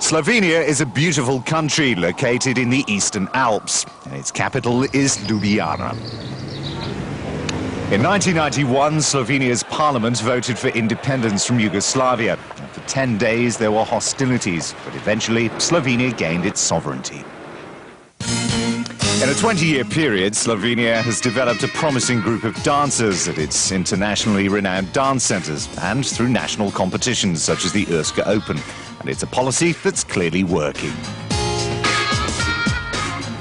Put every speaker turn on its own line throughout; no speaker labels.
Slovenia is a beautiful country located in the Eastern Alps, and its capital is Ljubljana. In 1991, Slovenia's parliament voted for independence from Yugoslavia. For 10 days, there were hostilities, but eventually Slovenia gained its sovereignty. In a 20-year period, Slovenia has developed a promising group of dancers at its internationally renowned dance centres and through national competitions such as the Urska Open. And it's a policy that's clearly working.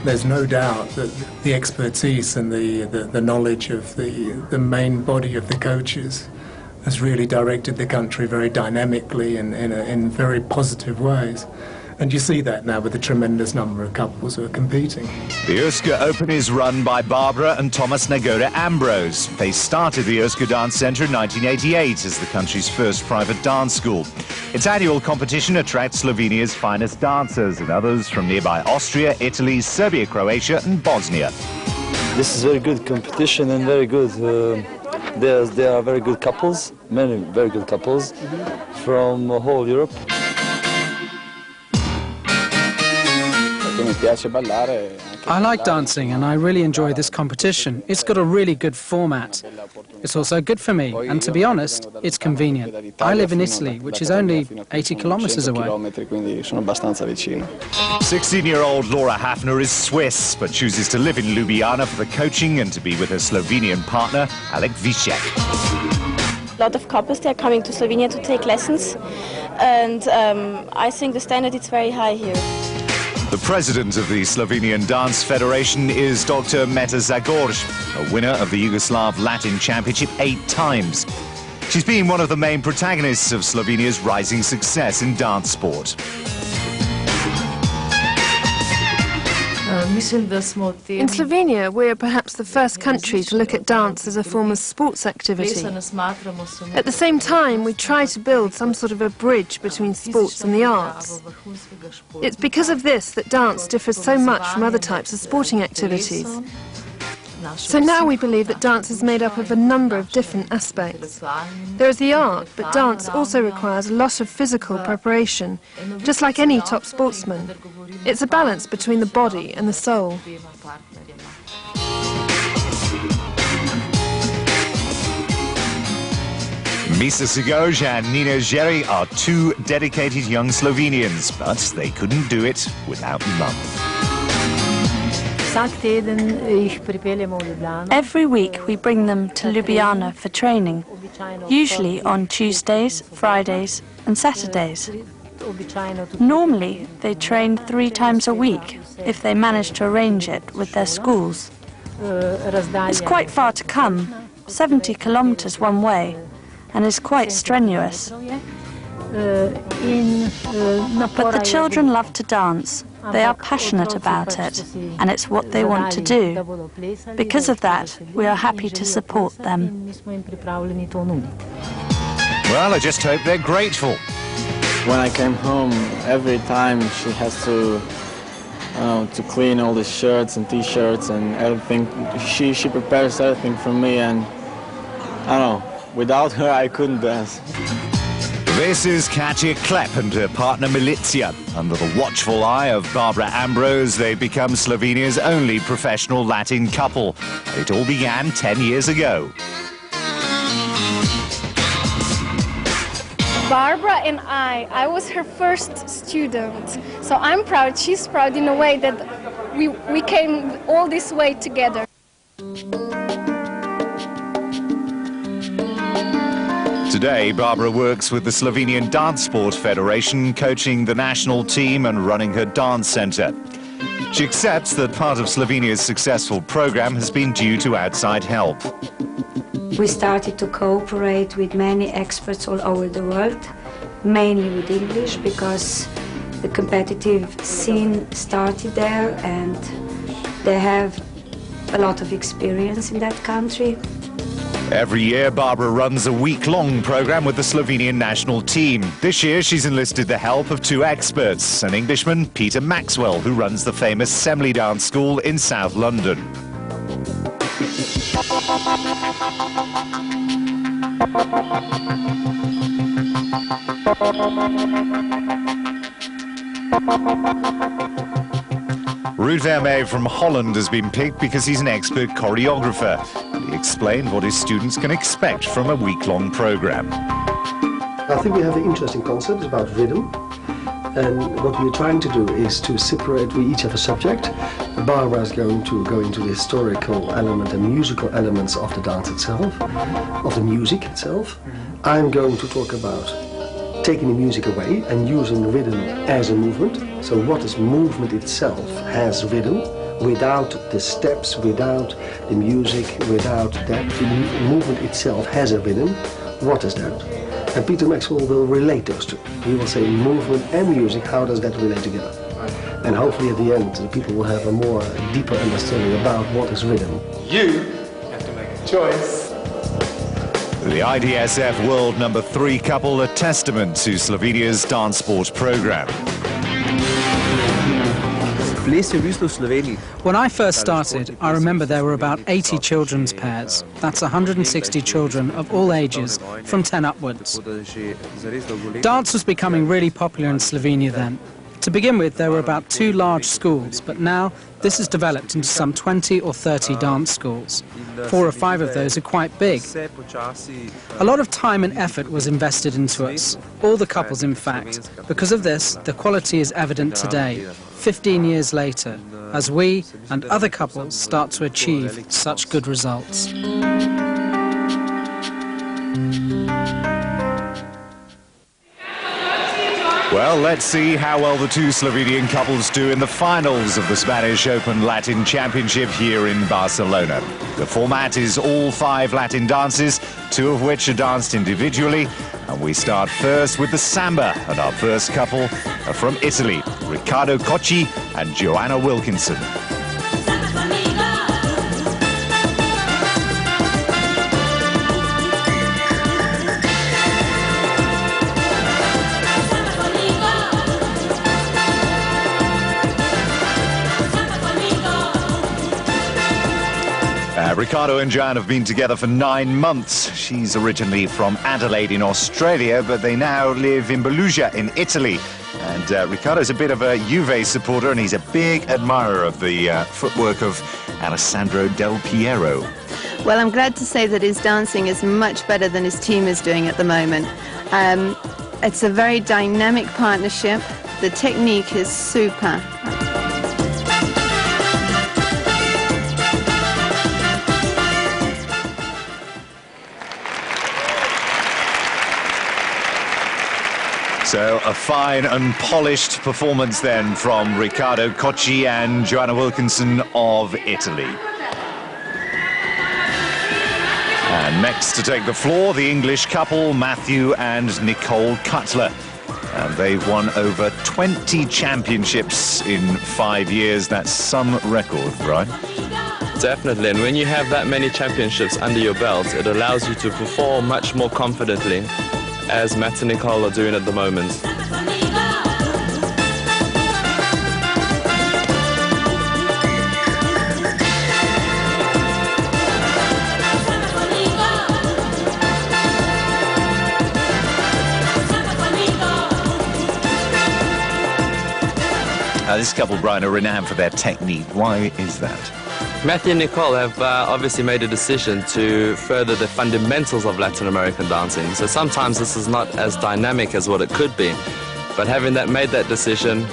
There's no doubt that the expertise and the knowledge of the main body of the coaches has really directed the country very dynamically and in very positive ways. And you see that now with the tremendous number of couples who are competing.
The Urska Open is run by Barbara and Thomas Nagoda Ambrose. They started the Urska Dance Centre in 1988 as the country's first private dance school. Its annual competition attracts Slovenia's finest dancers and others from nearby Austria, Italy, Serbia, Croatia and Bosnia.
This is very good competition and very good. There are very good couples, many very good couples from whole Europe.
I like dancing and I really enjoy this competition. It's got a really good format. It's also good for me, and to be honest, it's convenient. I live in Italy, which is only 80 kilometers away.
16-year-old Laura Hafner is Swiss, but chooses to live in Ljubljana for the coaching and to be with her Slovenian partner, Alek Visek.
A lot of couples, they are coming to Slovenia to take lessons, and I think the standard is very high here.
The president of the Slovenian Dance Federation is Dr. Meta Zagorj, a winner of the Yugoslav Latin Championship 8 times. She's been one of the main protagonists of Slovenia's rising success in dance sport.
In Slovenia, we are perhaps the first country to look at dance as a form of sports activity. At the same time, we try to build some sort of a bridge between sports and the arts. It's because of this that dance differs so much from other types of sporting activities. So now we believe that dance is made up of a number of different aspects. There is the art, but dance also requires a lot of physical preparation, just like any top sportsman. It's a balance between the body and the soul.
Misa Sigoj and Nina Geri are two dedicated young Slovenians, but they couldn't do it without love.
Every week we bring them to Ljubljana for training, usually on Tuesdays, Fridays and Saturdays. Normally they train 3 times a week, if they manage to arrange it with their schools. It's quite far to come, 70 kilometers one way, and is quite strenuous. But the children love to dance. They are passionate about it, and it's what they want to do. Because of that, we are happy to support them.
Well, I just hope they're grateful.
When I came home, every time she has to clean all the shirts and T-shirts and everything. She prepares everything for me, and I don't know, without her I couldn't dance.
This is Katya Koukkula and her partner Milica. Under the watchful eye of Barbara Ambrose, they've become Slovenia's only professional Latin couple. It all began 10 years ago.
Barbara and I was her first student, so I'm proud, she's proud in a way that we came all this way together.
Today, Barbara works with the Slovenian Dance Sport Federation, coaching the national team and running her dance centre. She accepts that part of Slovenia's successful programme has been due to outside help.
We started to cooperate with many experts all over the world, mainly with English, because the competitive scene started there and they have a lot of experience in that country.
Every year, Barbara runs a week-long programme with the Slovenian national team. This year, she's enlisted the help of 2 experts, an Englishman, Peter Maxwell, who runs the famous Semley Dance School in South London. Ruud Vermeer from Holland has been picked because he's an expert choreographer. He explained what his students can expect from a week-long program.
I think we have an interesting concept about rhythm. And what we're trying to do is to separate, we each have a subject. Barbara is going to go into the historical element and musical elements of the dance itself, of the music itself. I'm going to talk about taking the music away and using rhythm as a movement. So what is movement itself has rhythm, without the steps, without the music, without that. The movement itself has a rhythm. What is that? And Peter Maxwell will relate those two. He will say movement and music, how does that relate together? And hopefully at the end, the people will have a more deeper understanding about what is rhythm.
You have to make a choice.
The IDSF World number 3 couple, a testament to Slovenia's dance sport program.
When I first started, I remember there were about 80 children's pairs. That's 160 children of all ages, from 10 upwards. Dance was becoming really popular in Slovenia then. To begin with, there were about 2 large schools, but now this has developed into some 20 or 30 dance schools. 4 or 5 of those are quite big. A lot of time and effort was invested into us, all the couples in fact. Because of this, the quality is evident today, 15 years later, as we and other couples start to achieve such good results.
Well, let's see how well the 2 Slovenian couples do in the finals of the Spanish Open Latin Championship here in Barcelona. The format is all 5 Latin dances, 2 of which are danced individually. And we start first with the samba, and our first couple are from Italy, Riccardo Cocchi and Joanne Wilkinson. Riccardo and Joanne have been together for 9 months. She's originally from Adelaide in Australia, but they now live in Perugia in Italy. And Riccardo's a bit of a Juve supporter, and he's a big admirer of the footwork of Alessandro Del Piero.
Well, I'm glad to say that his dancing is much better than his team is doing at the moment. It's a very dynamic partnership. The technique is super.
So a fine and polished performance then from Riccardo Cocchi and Joanne Wilkinson of Italy. And next to take the floor, the English couple, Mathew and Nicole Cutler. And they've won over 20 championships in 5 years. That's some record, right?
Definitely, and when you have that many championships under your belt, it allows you to perform much more confidently, as Matt and Nicole are doing at the moment.
This couple, Brian, are renowned for their technique. Why is that?
Matthew and Nicole have obviously made a decision to further the fundamentals of Latin American dancing. So sometimes this is not as dynamic as what it could be, but having made that decision,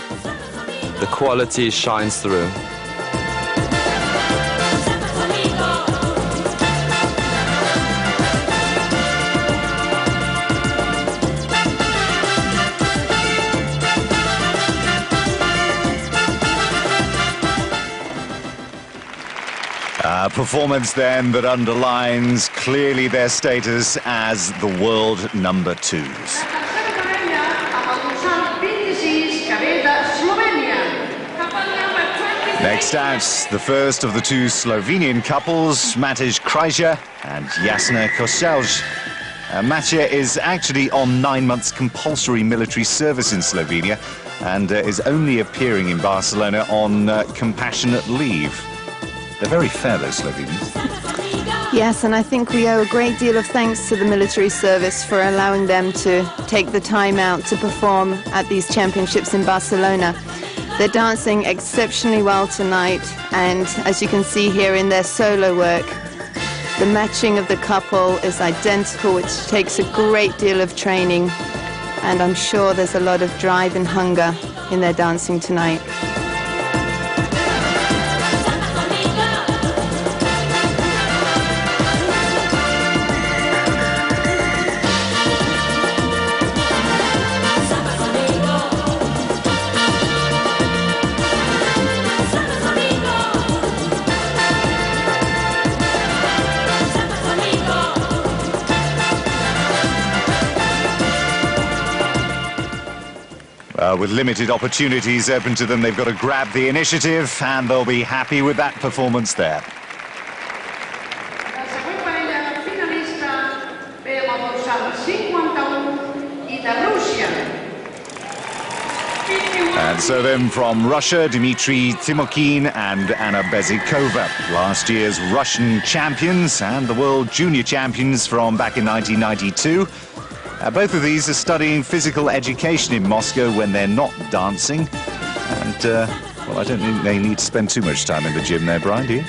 the quality shines through.
A performance then that underlines clearly their status as the world number 2s. Next out, the first of the 2 Slovenian couples, Matje Krajcer and Jasna Koselj. Matje is actually on 9 months compulsory military service in Slovenia and is only appearing in Barcelona on compassionate leave. They're very fair, those Slovenians.
Yes, and I think we owe a great deal of thanks to the military service for allowing them to take the time out to perform at these championships in Barcelona. They're dancing exceptionally well tonight, and as you can see here in their solo work, the matching of the couple is identical, which takes a great deal of training, and I'm sure there's a lot of drive and hunger in their dancing tonight.
With limited opportunities open to them, they've got to grab the initiative, and they'll be happy with that performance there. And so then from Russia, Dmitry Timokhin and Anna Bezikova, last year's Russian champions and the world junior champions from back in 1992. Both of these are studying physical education in Moscow when they're not dancing. And, well, I don't think they need to spend too much time in the gym there, Brian, do you?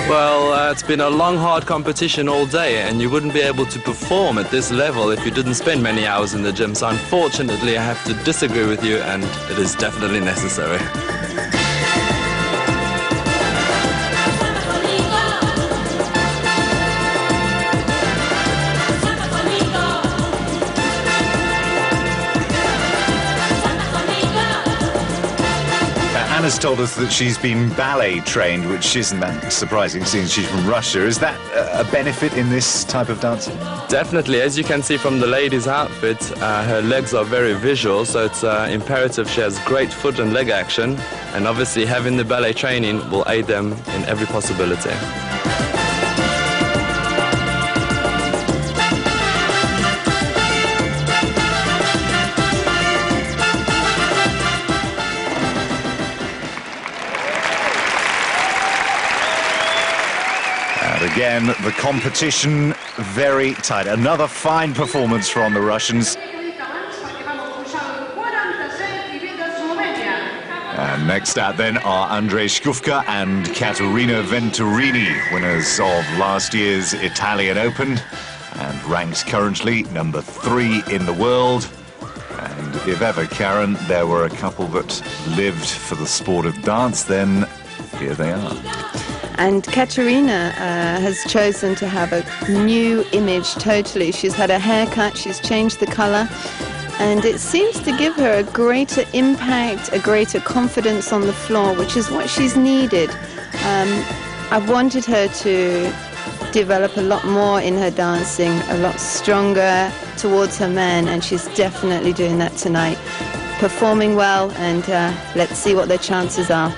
Well, it's been a long, hard competition all day, and you wouldn't be able to perform at this level if you didn't spend many hours in the gym. So unfortunately, I have to disagree with you, and it is definitely necessary.
Anna's told us that she's been ballet trained, which isn't that surprising since she's from Russia. Is that a benefit in this type of dancing?
Definitely. As you can see from the lady's outfit, her legs are very visual, so it's imperative she has great foot and leg action, and obviously having the ballet training will aid them in every possibility.
Again, the competition very tight. Another fine performance from the Russians. And next out then are Andrej Skufca and Katarina Venturini, winners of last year's Italian Open and ranked currently number 3 in the world. And if ever, Karen, there were a couple that lived for the sport of dance, then here they are.
And Katarina has chosen to have a new image totally. She's had a haircut, she's changed the colour, and it seems to give her a greater impact, a greater confidence on the floor, which is what she's needed. I've wanted her to develop a lot more in her dancing, a lot stronger towards her men, and she's definitely doing that tonight. Performing well, and let's see what their chances are.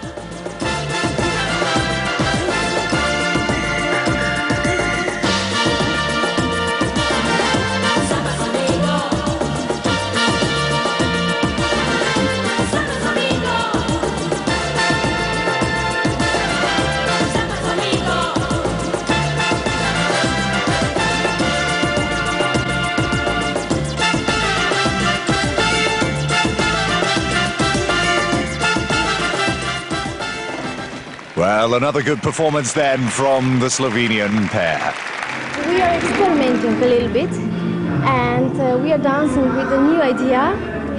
Well, another good performance then from the Slovenian pair.
We are experimenting a little bit, and we are dancing with a new idea,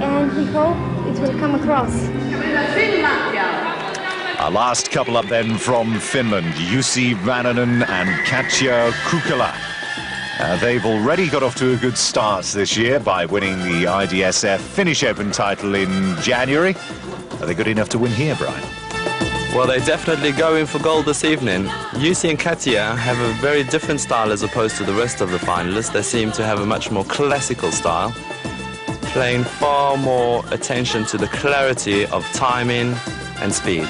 and we hope it will come across.
Our last couple up then from Finland, Jusi Vaananen and Katya Koukkula. They've already got off to a good start this year by winning the IDSF Finnish Open title in January. Are they good enough to win here, Brian?
Well, they're definitely going for gold this evening. Jusi and Katya have a very different style as opposed to the rest of the finalists. They seem to have a much more classical style, paying far more attention to the clarity of timing and speed.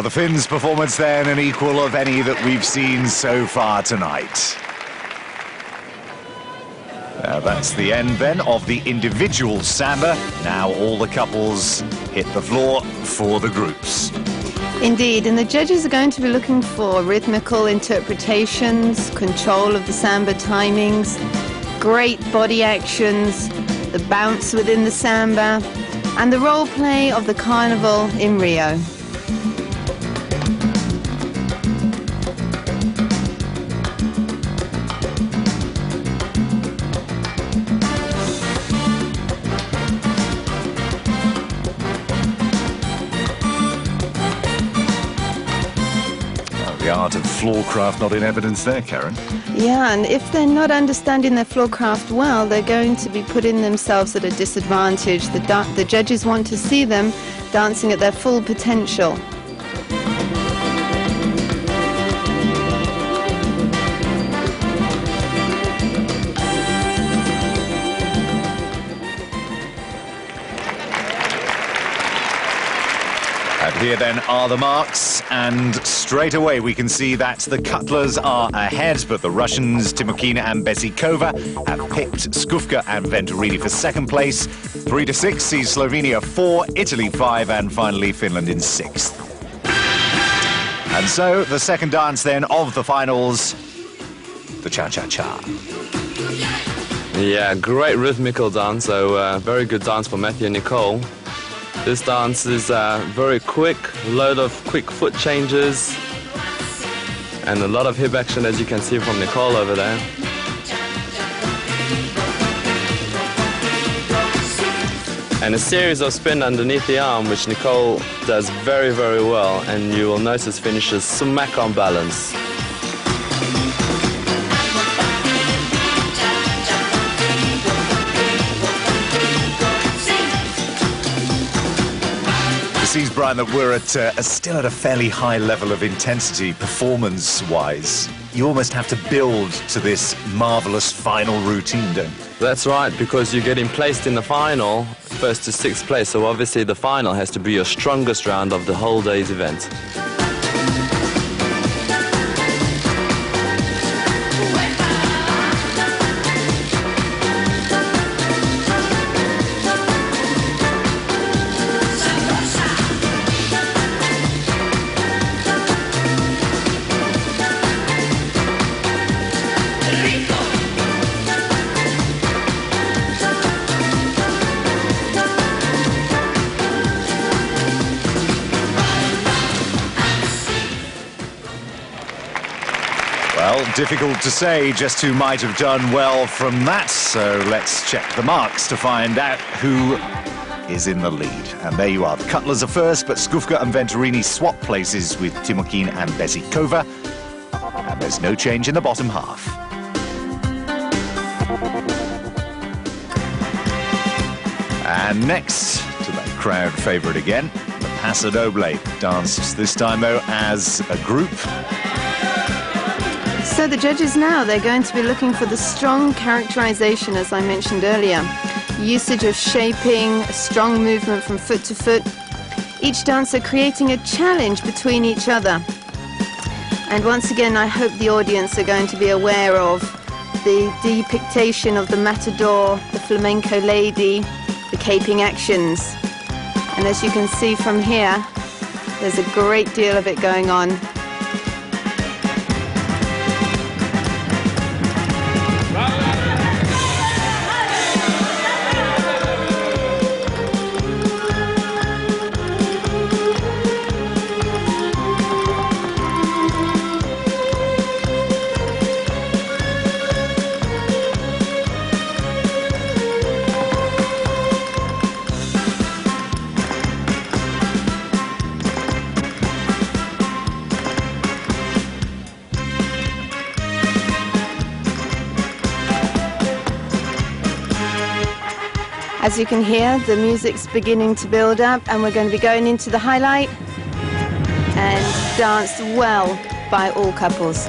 Well, the Finns' performance then an equal of any that we've seen so far tonight. Now that's the end then of the individual samba. Now all the couples hit the floor for the groups.
Indeed, and the judges are going to be looking for rhythmical interpretations, control of the samba timings, great body actions, the bounce within the samba, and the role play of the carnival in Rio.
The art of floorcraft not in evidence there, Karen.
Yeah, and if they're not understanding their floorcraft well, they're going to be putting themselves at a disadvantage. The judges want to see them dancing at their full potential.
Here then are the marks, and straight away we can see that the Cutlers are ahead, but the Russians, Timokhin and Bezikova, have picked Skufca and Venturini for second place. 3-6 sees Slovenia 4, Italy 5, and finally Finland in 6th. And so the second dance then of the finals, the cha-cha-cha.
Yeah, great rhythmical dance, so very good dance for Mathew and Nicole. This dance is very quick, load of quick foot changes, and a lot of hip action, as you can see from Nicole over there. And a series of spin underneath the arm, which Nicole does very, very well, and you will notice finishes smack on balance.
It seems, Brian, that we're still at a fairly high level of intensity, performance-wise. You almost have to build to this marvellous final routine, don't you?
That's right, because you're getting placed in the final, first to sixth place, so obviously the final has to be your strongest round of the whole day's event.
Difficult to say just who might have done well from that, so let's check the marks to find out who is in the lead. And there you are. The Cutlers are first, but Skufca and Venturini swap places with Timokhin and Bezikova. And there's no change in the bottom half. And next to that crowd favourite again, the Paso Doble danced this time though as a group.
So the judges now, they're going to be looking for the strong characterization, as I mentioned earlier. Usage of shaping, a strong movement from foot to foot. Each dancer creating a challenge between each other. And once again, I hope the audience are going to be aware of the depiction of the matador, the flamenco lady, the caping actions. And as you can see from here, there's a great deal of it going on. As you can hear, the music's beginning to build up, and we're going to be going into the highlight, and danced well by all couples.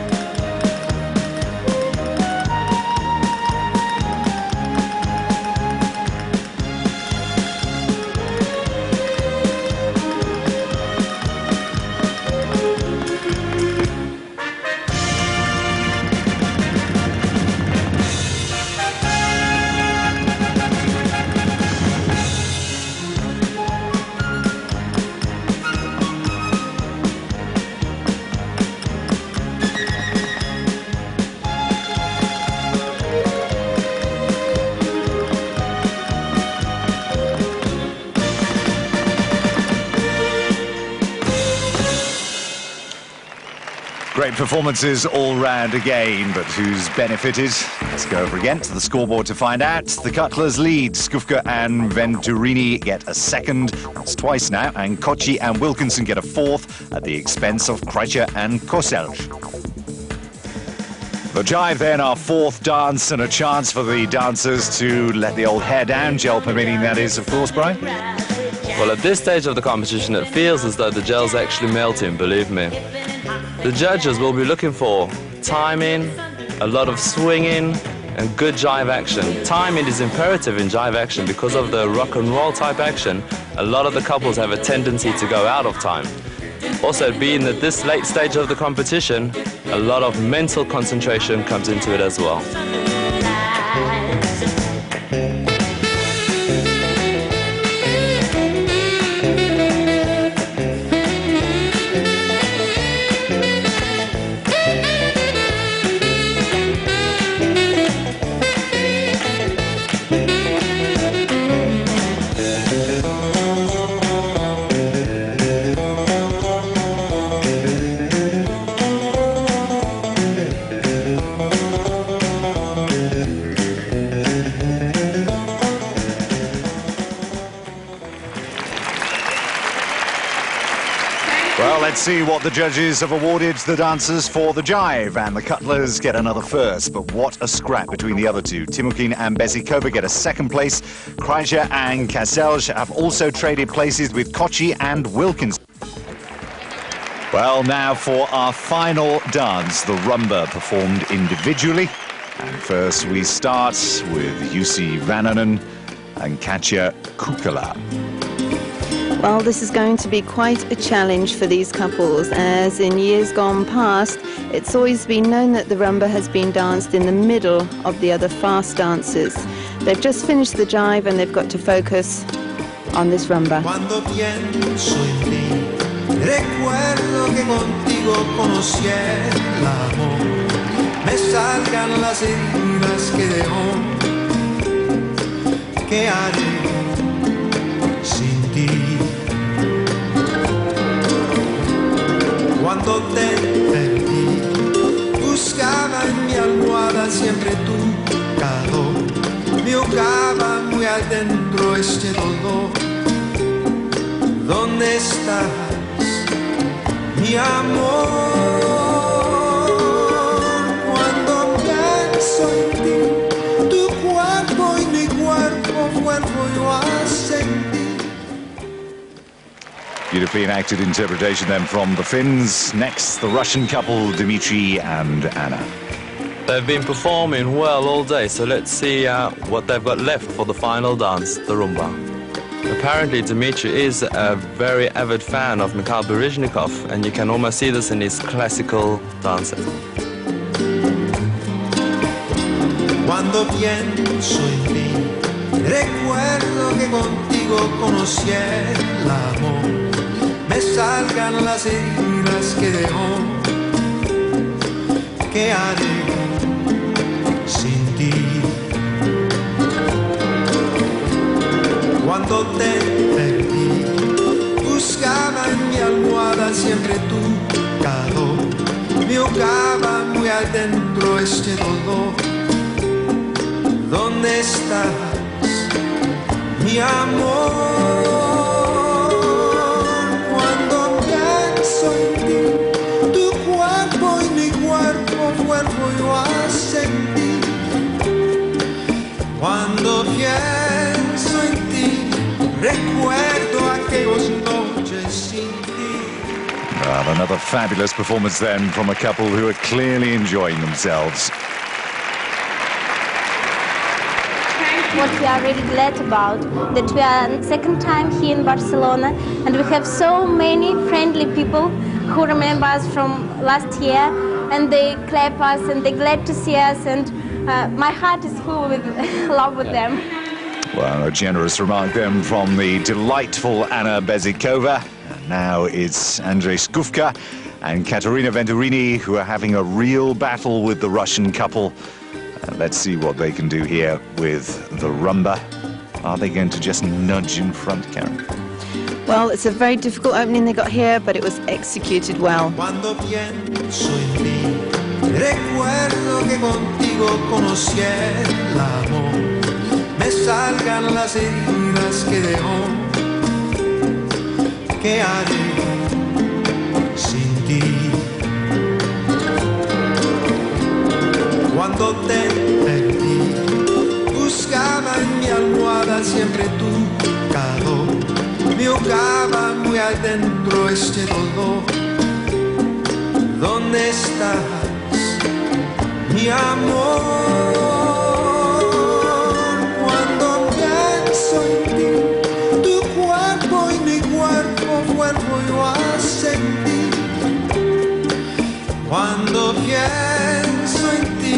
Great performances all round again, but who's benefited? Let's go over again to the scoreboard to find out. The Cutlers lead. Skufca and Venturini get a second. That's twice now. And Cocchi and Wilkinson get a fourth at the expense of Krajcer and Koselj. The jive then, our fourth dance, and a chance for the dancers to let the old hair down, gel permitting, that is, of course, Brian.
Well, at this stage of the competition, it feels as though the gel's actually melting, believe me. The judges will be looking for timing, a lot of swinging, and good jive action. Timing is imperative in jive action because of the rock and roll type action. A lot of the couples have a tendency to go out of time. Also, being at this late stage of the competition, a lot of mental concentration comes into it as well.
Let's see what the judges have awarded the dancers for the jive, and the Cutlers get another first. But what a scrap between the other two. Timokhin and Bezikova get a second place. Krajcer and Koselj have also traded places with Cocchi and Wilkinson. Well, now for our final dance, the rumba performed individually. And first we start with Jusi Vaananen and Katya Koukkula.
Well, this is going to be quite a challenge for these couples, as in years gone past, it's always been known that the rumba has been danced in the middle of the other fast dances. They've just finished the jive and they've got to focus on this rumba.
Cuando pienso en ti, recuerdo que contigo conocí el amor. Me salgan las heridas que dejó. ¿Qué haré sin ti? Cuando te perdí, buscaba en mi almohada siempre tu calor. Me ahogaba muy adentro este dolor. ¿Dónde estás, mi amor? Cuando pienso en ti, tu cuerpo y mi cuerpo vuelvo yo a sentir.
Beautifully enacted interpretation then from the Finns. Next, the Russian couple, Dmitry and Anna.
They've been performing well all day, so let's see what they've got left for the final dance, the rumba. Apparently, Dmitry is a very avid fan of Mikhail Baryshnikov, and you can almost see this in his classical dancing.
Cuando pienso en ti, recuerdo que contigo conocí el amor. Me salgan las heridas que dejó. ¿Qué haré sin ti? Cuando te perdí, buscaba en mi almohada siempre tu calor. Me ahogaba muy adentro este dolor. ¿Dónde estás, mi amor? Cuando pienso en ti, tu cuerpo y mi cuerpo vuelvo yo a sentir. Cuando pienso en ti, recuerdo aquellas noches sin ti.
Well, another fabulous performance then from a couple who are clearly enjoying themselves.
What we are really glad about, that we are second time here in Barcelona, and we have so many friendly people who remember us from last year, and they clap us and they're glad to see us, and my heart is full with love with them.
Well, a generous remark then from the delightful Anna Bezikova. And now it's Andrej Skufca and Katarina Venturini who are having a real battle with the Russian couple. Let's see what they can do here with the rumba. Are they going to just nudge in front, Karen?
Well, it's a very difficult opening they got here, but it was executed well.
Cuando pienso en ti, recuerdo que contigo conocí el amor. Me salgan las heridas que dejó. ¿Qué haré sin ti? Cuando te perdí, buscaba en mi almohada siempre tu calor. Me ahogaba muy adentro este dolor. ¿Dónde estás, mi amor? Cuando pienso en ti, tu cuerpo y mi cuerpo vuelvo yo a sentir. Cuando pienso en ti,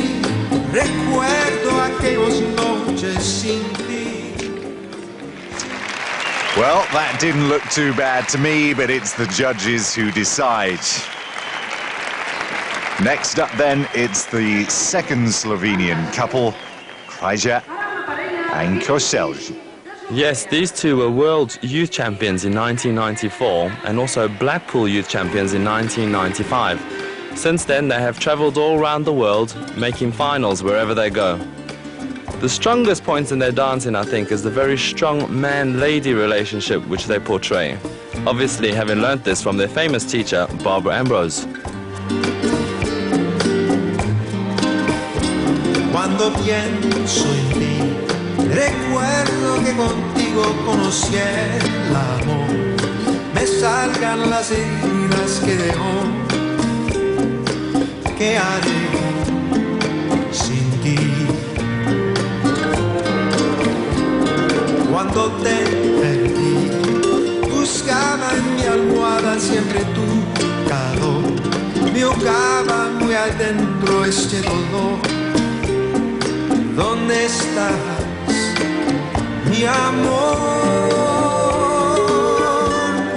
recuerdo aquellas noches sin ti.
Well, that didn't look too bad to me, but it's the judges who decide. Next up then, it's the second Slovenian couple, Krajcer and Koselj.
Yes, these two were world youth champions in 1994 and also Blackpool youth champions in 1995. Since then, they have travelled all around the world, making finals wherever they go. The strongest point in their dancing, I think, is the very strong man-lady relationship which they portray. Obviously, having learnt this from their famous teacher, Barbara Ambrose.
Cuando pienso en ti, recuerdo que contigo conocí el amor. Me salgan las heridas que dejó. ¿Qué haré sin ti? Cuando te perdí, buscaba en mi almohada siempre tu calor. Me ahogaba muy adentro este dolor. ¿Dónde estás, mi amor?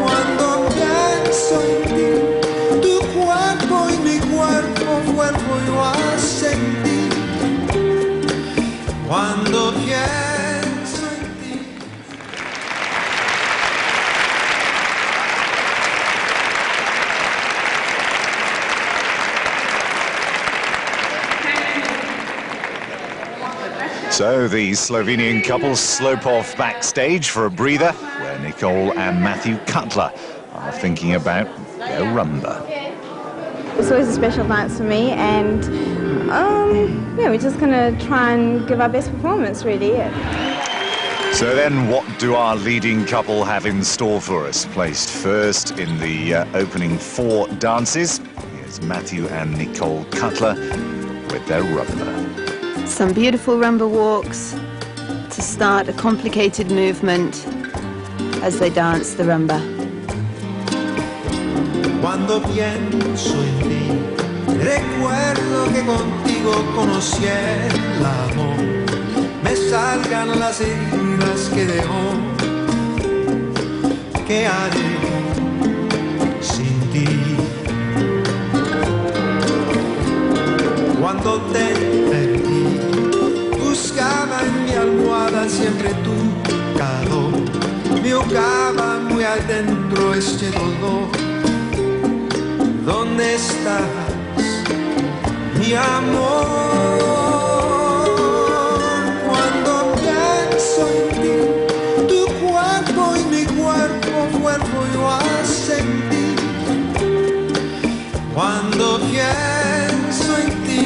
Cuando pienso en ti, tu cuerpo y mi cuerpo vuelvo yo a sentir. Cuando pienso en ti.
So the Slovenian couple slope off backstage for a breather, where Nicole and Matthew Cutler are thinking about their rumba.
It's always a special dance for me, and yeah, we're just going to try and give our best performance, really.
So then, what do our leading couple have in store for us? Placed first in the opening 4 dances, here's Matthew and Nicole Cutler with their rumba.
Some beautiful rumba walks to start a complicated movement as they dance the rumba.
Cuando pienso en ti, recuerdo que contigo conocí el amor. Me salgan las heridas que dejó. ¿Qué haré sin ti? Cuando te perdí, buscaba en mi almohada siempre tu calor. Me ahogaba muy adentro este dolor. ¿Dónde estás, mi amor? Cuando pienso en ti, tu cuerpo y mi cuerpo vuelvo yo a sentir. Cuando pienso en ti,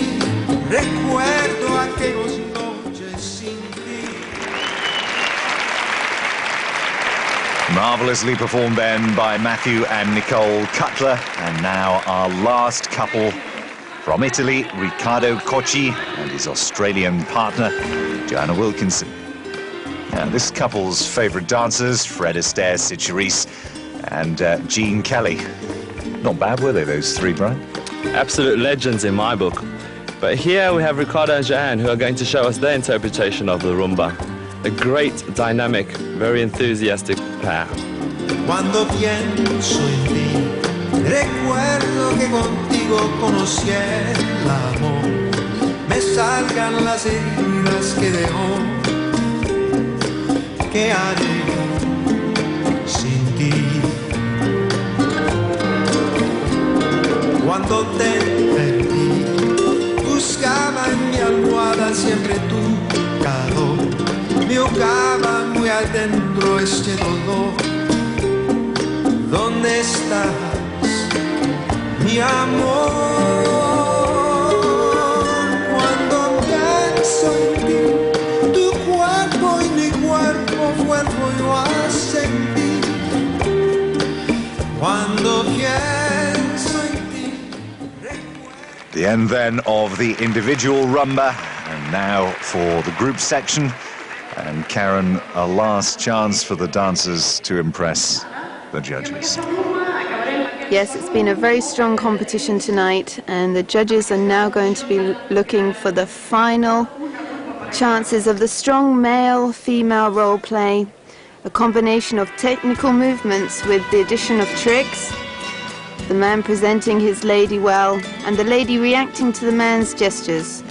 recuerdo aquellas noches sin ti.
Marvellously performed then by Matthew and Nicole Cutler. And now our last couple from Italy, Riccardo Cocchi and his Australian partner, Joanne Wilkinson. Now, this couple's favourite dancers, Fred Astaire, Sid Charisse and Gene Kelly. Not bad, were they, those 3, Brian?
Absolute legends in my book. But here we have Riccardo and Joanne, who are going to show us their interpretation of the rumba. A great, dynamic, very enthusiastic pair.
Cuando pienso en ti, recuerdo que contigo conocí el amor. Me salgan las heridas que dejó. ¿Qué haré sin ti? cuando te perdí. Buscaba en mi almohada siempre tu calor, me ahogaba muy adentro este dolor. ¿Dónde estás, mi amor? Cuando pienso en ti, tu cuerpo y mi cuerpo vuelvo yo a sentir. Cuando pienso en ti.
The end then of the individual rumba, and now for the group section. And Karen, a last chance for the dancers to impress the judges.
Yes, it's been a very strong competition tonight, and the judges are now going to be looking for the final chances of the strong male-female role play, a combination of technical movements with the addition of tricks, the man presenting his lady well, and the lady reacting to the man's gestures.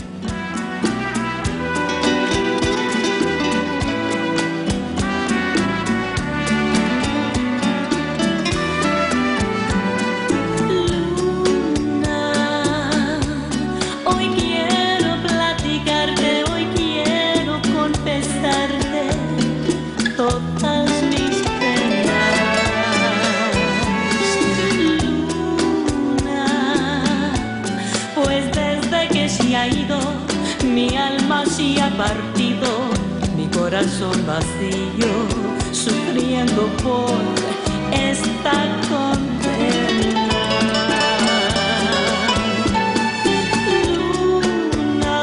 Corazón vacío, sufriendo por esta condena. Luna,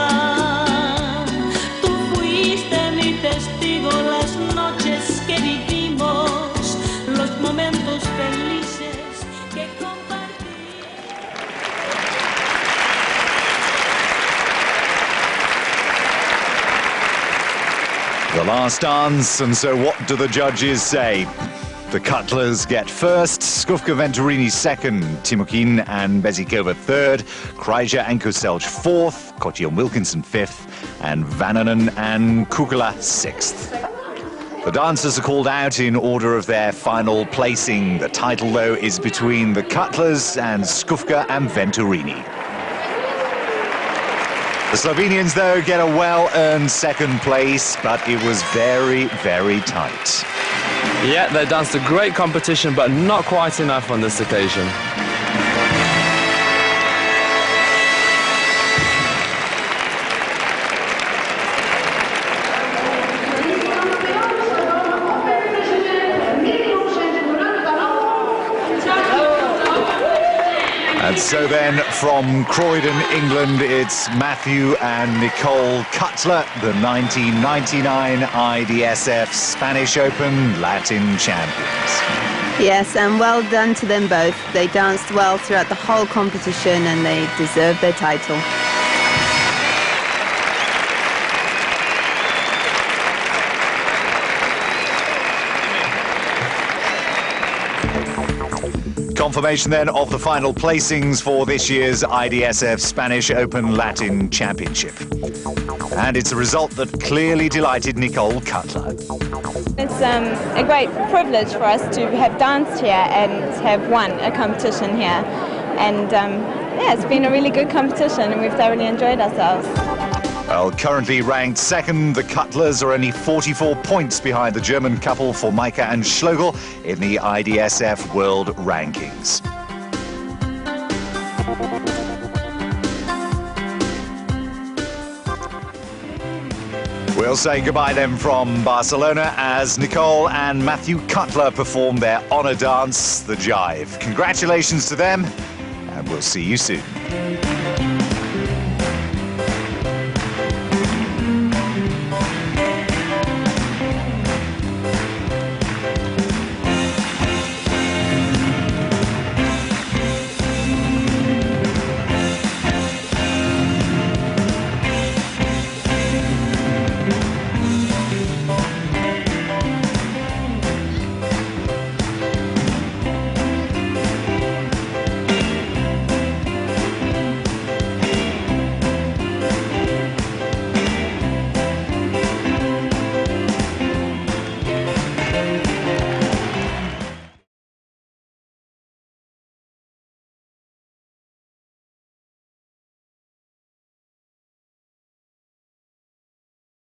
tú fuiste mi testigo las noches que vivimos, los momentos felices que compartimos.
The last dance, and so what do the judges say? The Cutlers get first, Skufca Venturini second, Timokhin and Bezikova third, Krajcer and Koselj fourth, Joanne Wilkinson fifth, and Vaananen and Koukkula sixth. The dancers are called out in order of their final placing. The title, though, is between the Cutlers and Skufca and Venturini. The Slovenians, though, get a well-earned second place, but it was very, very tight.
Yeah, they danced a great competition, but not quite enough on this occasion.
And so then, from Croydon, England, it's Mathew and Nicole Cutler, the 1999 IDSF Spanish Open Latin champions.
Yes, and well done to them both. They danced well throughout the whole competition and they deserved their title.
Confirmation then of the final placings for this year's IDSF Spanish Open Latin Championship. And it's a result that clearly delighted Nicole Cutler.
It's a great privilege for us to have danced here and have won a competition here. And yeah, it's been a really good competition and we've thoroughly enjoyed ourselves.
Well, currently ranked second, the Cutlers are only 44 points behind the German couple Formica and Schlegel in the IDSF World Rankings. We'll say goodbye then from Barcelona as Nicole and Mathew Cutler perform their honour dance, the Jive. Congratulations to them, and we'll see you soon.